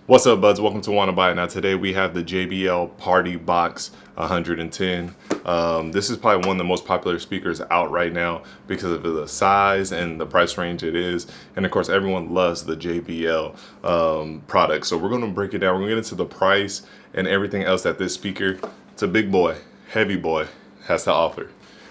What's up, buds? Welcome to Wanna Buy It. Now today we have the JBL Partybox 110. This is probably one of the most popular speakers out right now because of the size and the price range it is. And of course, everyone loves the JBL product. So we're going to break it down. We're going to get into the price and everything else that this speaker, it's a big boy, heavy boy, has to offer.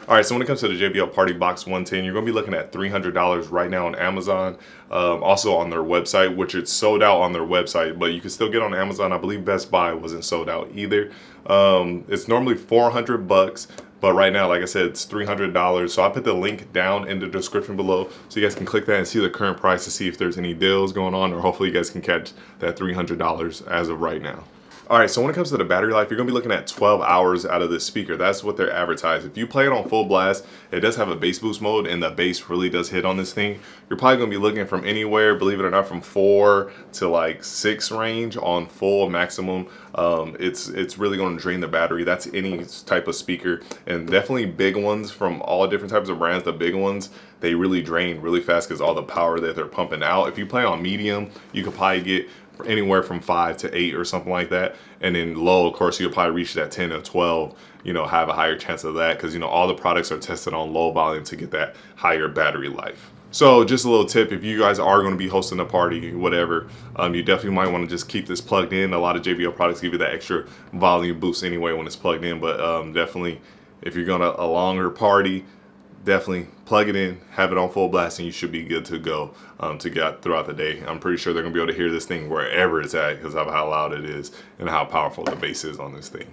All right, so when it comes to the JBL Partybox 110, you're going to be looking at $300 right now on Amazon, also on their website, which it's sold out on their website, but you can still get on Amazon. I believe Best Buy wasn't sold out either. It's normally $400, but right now, like I said, it's $300. So I put the link down in the description below so you guys can click that and see the current price to see if there's any deals going on, or hopefully you guys can catch that $300 as of right now. All right, so when it comes to the battery life, you're gonna be looking at 12 hours out of this speaker. That's what they're advertised. If you play it on full blast, it does have a bass boost mode, and the bass really does hit on this thing. You're probably gonna be looking from anywhere, believe it or not, from 4 to like 6 range on full maximum. It's really gonna drain the battery. That's any type of speaker, and definitely big ones from all different types of brands. The big ones, they really drain really fast because all the power that they're pumping out. If you play on medium, you could probably get anywhere from 5 to 8 or something like that, and then low, of course, you'll probably reach that 10 or 12. Have a higher chance of that because all the products are tested on low volume to get that higher battery life. So just a little tip, if you guys are going to be hosting a party, whatever, you definitely might want to just keep this plugged in. A lot of JBL products give you that extra volume boost anyway when it's plugged in, but definitely if you're going to a longer party, definitely plug it in, have it on full blast, and you should be good to go to get throughout the day. I'm pretty sure they're gonna be able to hear this thing wherever it's at because of how loud it is and how powerful the bass is on this thing.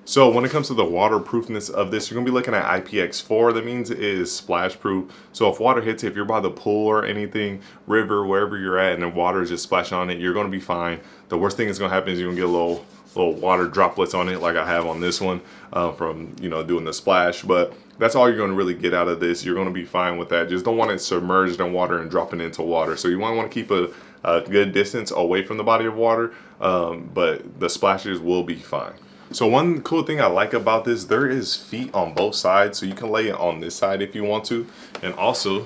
So when it comes to the waterproofness of this, you're gonna be looking at IPX4. That means it is splash proof. So if water hits it, if you're by the pool or anything, river, wherever you're at, and the water is just splashing on it, you're gonna be fine. The worst thing that's gonna happen is you're gonna get a little water droplets on it like I have on this one from doing the splash, but that's all you're going to really get out of this. You're going to be fine with that. Just don't want it submerged in water and dropping into water. So you want to keep a good distance away from the body of water, but the splashes will be fine. So one cool thing I like about this, there is feet on both sides, so you can lay it on this side if you want to, and also,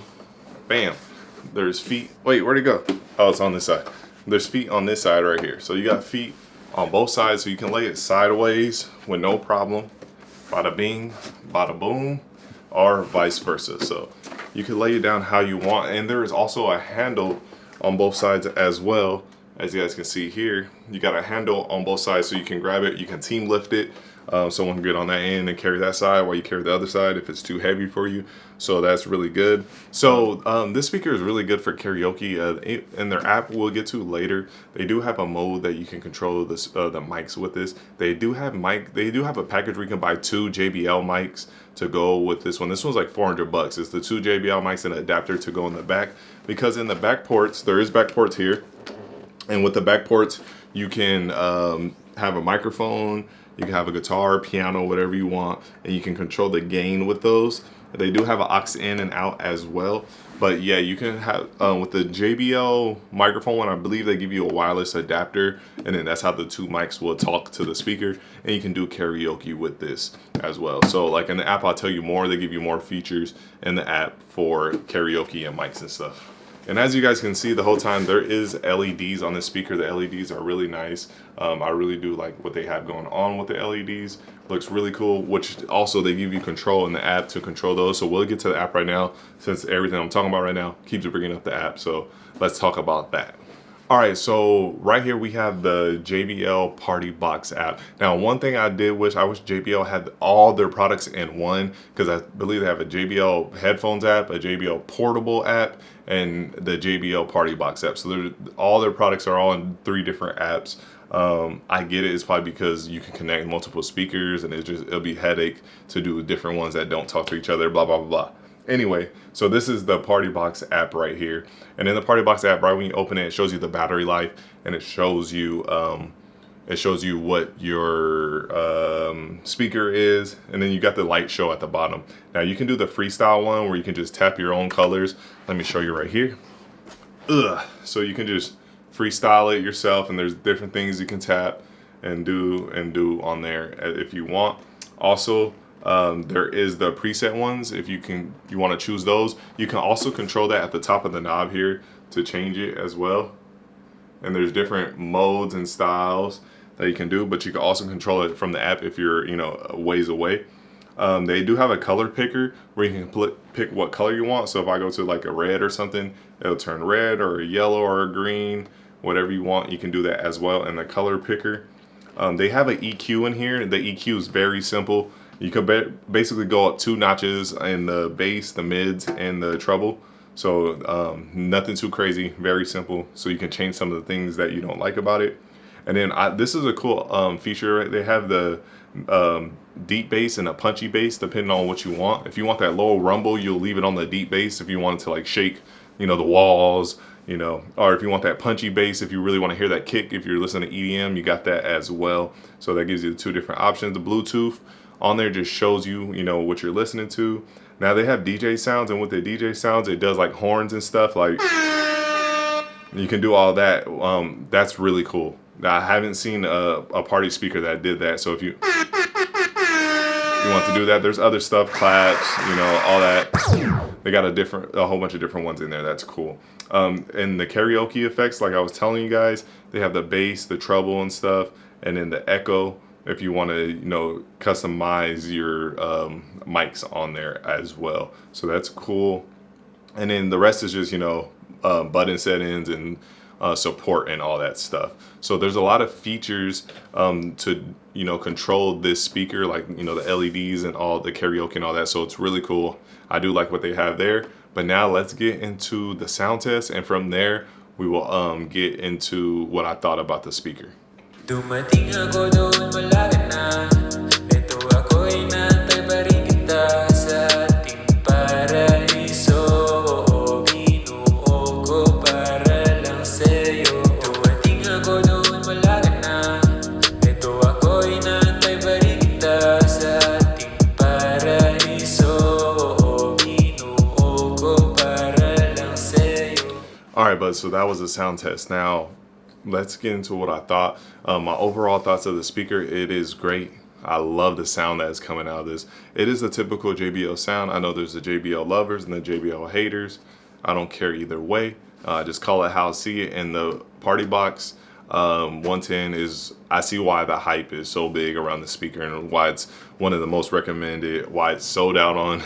bam, there's feet. Wait, where'd it go? Oh, it's on this side. There's feet on this side right here. So you got feet on both sides, so you can lay it sideways with no problem. Bada bing, bada boom, or vice versa. So you can lay it down how you want, and there is also a handle on both sides as well. As you guys can see here, you got a handle on both sides, so you can grab it, you can team lift it. Someone can get on that end and carry that side while you carry the other side if it's too heavy for you. So that's really good. So this speaker is really good for karaoke. In their app we'll get to later, they do have a mode that you can control this, the mics with this. They do have a package where you can buy 2 JBL mics to go with this one. This one's like $400. It's the 2 JBL mics and an adapter to go in the back, because in the back ports, there is back ports here. And with the back ports, you can have a microphone, you can have a guitar, piano, whatever you want, and you can control the gain with those. They do have an aux in and out as well. But yeah, you can have, with the JBL microphone one, I believe they give you a wireless adapter, and then that's how the 2 mics will talk to the speaker, and you can do karaoke with this as well. So like in the app, I'll tell you more, they give you more features in the app for karaoke and mics and stuff. And as you guys can see the whole time, there is LEDs on this speaker. The LEDs are really nice. I really do like what they have going on with the LEDs. Looks really cool, which also they give you control in the app to control those. So we'll get to the app right now, since everything I'm talking about right now keeps bringing up the app. So let's talk about that. All right, so right here we have the JBL Partybox app. Now, one thing I wish JBL had all their products in one, because I believe they have a JBL headphones app, a JBL portable app, and the JBL Partybox app. So all their products are all in 3 different apps. I get it. It's probably because you can connect multiple speakers, and it'll be a headache to do different ones that don't talk to each other, blah, blah, blah, blah. Anyway, so this is the Partybox app right here. And in the Partybox app, right when you open it, it shows you the battery life, and it shows you what your speaker is, and then you got the light show at the bottom. Now you can do the freestyle one where you can just tap your own colors. Let me show you right here. So you can just freestyle it yourself, and there's different things you can tap and do on there if you want. Also, there is the preset ones. If you want to choose those, you can also control that at the top of the knob here to change it as well. and there's different modes and styles that you can do, but you can also control it from the app if you're, you know, a ways away. They do have a color picker where you can pick what color you want. So if I go to like a red or something, it'll turn red, or a yellow or a green, whatever you want. You can do that as well in the color picker. They have an EQ in here. The EQ is very simple. You can basically go up 2 notches in the bass, the mids, and the treble. So nothing too crazy, very simple. So you can change some of the things that you don't like about it. And then this is a cool feature. They have the deep bass and a punchy bass depending on what you want. If you want that low rumble, you'll leave it on the deep bass. If you want it to like shake, you know, the walls, you know, or if you want that punchy bass, if you really want to hear that kick, if you're listening to EDM, you got that as well. So that gives you the 2 different options. The Bluetooth on there just shows you, you know, what you're listening to. Now they have DJ sounds, and with the DJ sounds, it does like horns and stuff. Like you can do all that. That's really cool. Now, I haven't seen a party speaker that did that. So if you want to do that, there's other stuff, claps, you know, all that. They got a whole bunch of different ones in there. That's cool. And the karaoke effects, like I was telling you guys, they have the bass, the treble and stuff, and then the echo. If you want to, you know, customize your mics on there as well. So that's cool. And then the rest is just, you know, button settings and support and all that stuff. So there's a lot of features to, you know, control this speaker, like, you know, the LEDs and all the karaoke and all that. So it's really cool. I do like what they have there. But now let's get into the sound test, and from there we will get into what I thought about the speaker. Dumating ako doon malapit na. Ito ako ay nantay pa rin kita sa ating paraiso. Binuo ko para lang sa'yo. Dumating ako doon malapit na. Ito ako ay nantay pa rin kita sa ating paraiso. Binuo ko para lang sa'yo. Alright, bud, so that was a sound test. Now let's get into what I thought. My overall thoughts of the speaker, it is great. I love the sound that is coming out of this. It is the typical JBL sound. I know there's the JBL lovers and the JBL haters. I don't care either way. Just call it how I see it. And the Partybox 110 is, I see why the hype is so big around the speaker and why it's one of the most recommended, why it's sold out on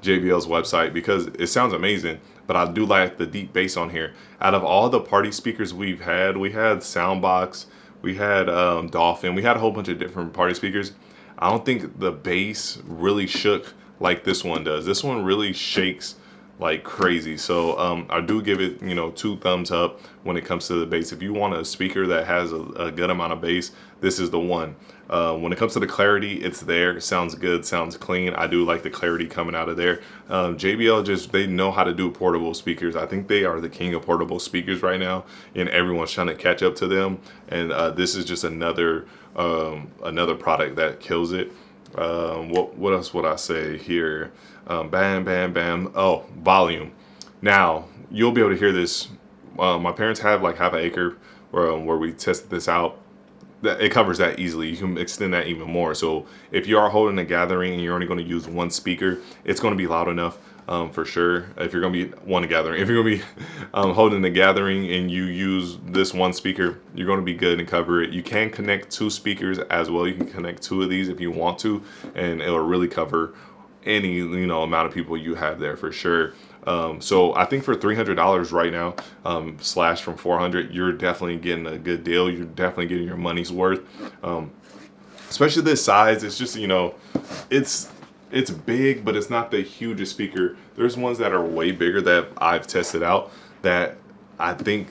JBL's website, because it sounds amazing. But I do like the deep bass on here. Out of all the party speakers we had Soundbox, we had Dolphin, we had a whole bunch of different party speakers. I don't think the bass really shook like this one does. This one really shakes like crazy. So I do give it, you know, 2 thumbs up when it comes to the bass. If you want a speaker that has a good amount of bass, this is the one. When it comes to the clarity, it's there. It sounds good, sounds clean. I do like the clarity coming out of there. JBL they know how to do portable speakers. I think they are the king of portable speakers right now, and everyone's trying to catch up to them. And this is just another product that kills it. What else would I say here? Bam, bam, bam. Oh, volume. Now you'll be able to hear this. My parents have like half an acre where we tested this out. It covers that easily. You can extend that even more. So if you are holding a gathering and you're only going to use one speaker, it's going to be loud enough for sure. If you're going to be if you're going to be holding a gathering and you use this one speaker, you're going to be good and cover it. You can connect 2 speakers as well. You can connect 2 of these if you want to, and it'll really cover any, you know, amount of people you have there for sure. So I think for $300 right now, slash from $400, you're definitely getting a good deal. You're definitely getting your money's worth. Especially this size. It's just, you know, it's big, but it's not the hugest speaker. There's ones that are way bigger that I've tested out that I think,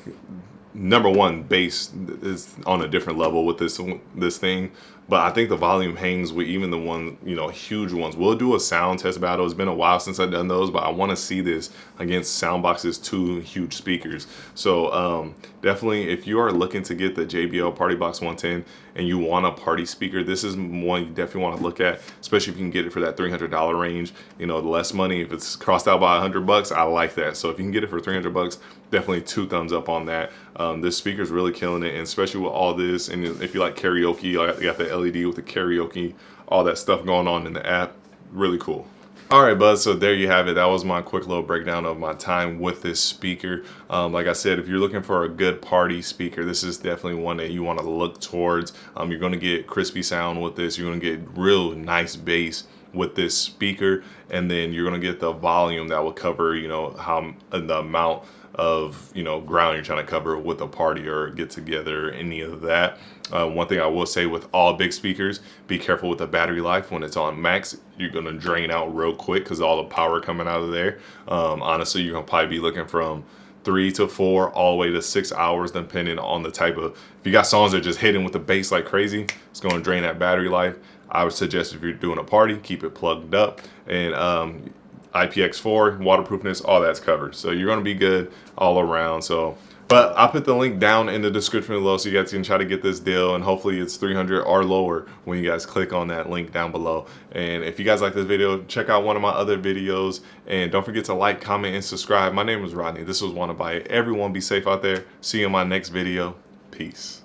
number one, bass is on a different level with this thing. But I think the volume hangs with even the one, you know, huge ones. We'll do a sound test battle. It's been a while since I've done those, but I want to see this against Soundbox's 2 huge speakers. So definitely, if you are looking to get the JBL Partybox 110 and you want a party speaker, this is one you definitely want to look at, especially if you can get it for that $300 range. You know, the less money, if it's crossed out by $100, I like that. So if you can get it for $300, definitely 2 thumbs up on that. This speaker is really killing it, and especially with all this, and if you like karaoke, you got the LED with the karaoke, all that stuff going on in the app. Really cool. All right, bud, so there you have it. That was my quick little breakdown of my time with this speaker. Like I said, if you're looking for a good party speaker, this is definitely one that you want to look towards. You're going to get crispy sound with this. You're going to get real nice bass with this speaker, and then you're going to get the volume that will cover, you know, how the amount of, you know, ground you're trying to cover with a party or get together, any of that. One thing I will say with all big speakers, be careful with the battery life. When it's on max, you're gonna drain out real quick because all the power coming out of there. Honestly, you're gonna probably be looking from 3 to 4 all the way to 6 hours, depending on the type of, if you got songs that are just hitting with the bass like crazy, it's gonna drain that battery life. I would suggest if you're doing a party, keep it plugged up, and IPX4 waterproofness, all that's covered, so you're gonna be good all around. So, but I'll put the link down in the description below so you guys can try to get this deal, and hopefully it's 300 or lower when you guys click on that link down below. And if you guys like this video, check out one of my other videos, and don't forget to like, comment, and subscribe. My name is Rodney. This was Wanna Buy It. Everyone be safe out there. See you in my next video. Peace.